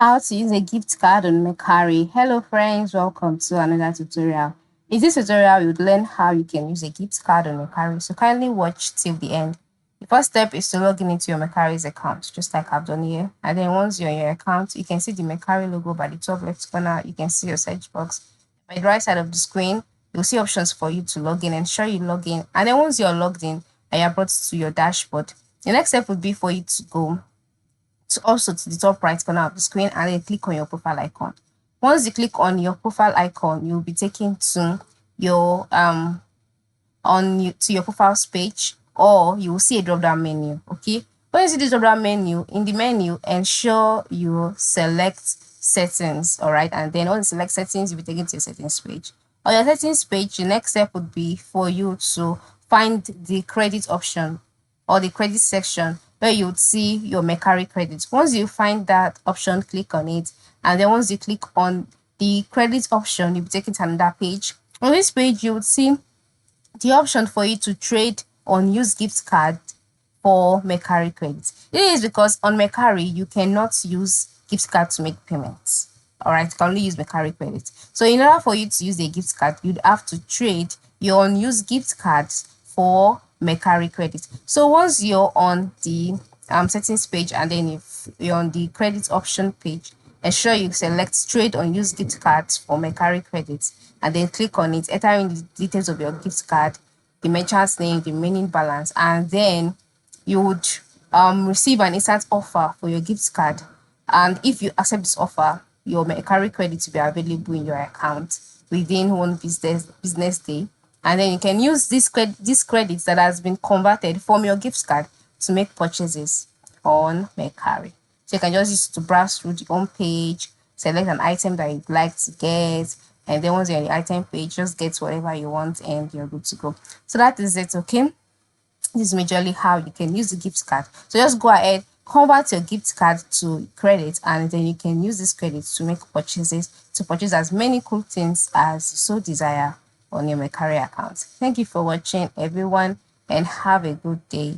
How to use a gift card on Mercari. Hello friends, welcome to another tutorial. In this tutorial, you'll learn how you can use a gift card on Mercari. So kindly watch till the end. The first step is to log in into your Mercari's account, just like I've done here. And then once you're in your account, you can see the Mercari logo by the top left corner. You can see your search box. By the right side of the screen, you'll see options for you to log in. Ensure you log in. And then once you're logged in and you're brought to your dashboard, the next step would be for you to go also to the top right corner of the screen and then click on your profile icon. Once you click on your profile icon, you'll be taken to your to your profiles page, or you will see a drop down menu. Okay, when you see this drop down menu, in the menu, ensure you select settings. All right, and then once you select settings, you'll be taken to your settings page. On your settings page, the next step would be for you to find the credit option or the credit section where you would see your Mercari credits. Once you find that option, click on it, and then once you click on the credit option, you'll be taken to another page. On this page, you would see the option for you to trade on use gift card for Mercari credits. This is because on Mercari, you cannot use gift card to make payments. All right, you can only use Mercari credits. So in order for you to use a gift card, you'd have to trade your unused gift cards for Mercari credit. So once you're on the settings page, and then if you're on the credit option page, ensure you select trade on use gift cards for Mercari credits, and then click on it, enter in the details of your gift card, the merchant's name, the remaining balance, and then you would receive an instant offer for your gift card. And if you accept this offer, your Mercari credit will be available in your account within one business day. And then you can use this credits that has been converted from your gift card to make purchases on Mercari. So you can just use it to browse through the home page, select an item that you'd like to get, and then once you're on the item page, just get whatever you want and you're good to go. So that is it. Okay, this is majorly how you can use the gift card. So just go ahead, convert your gift card to credit, and then you can use this credit to make purchases, to purchase as many cool things as you so desire on your Mercari account. Thank you for watching, everyone, and have a good day.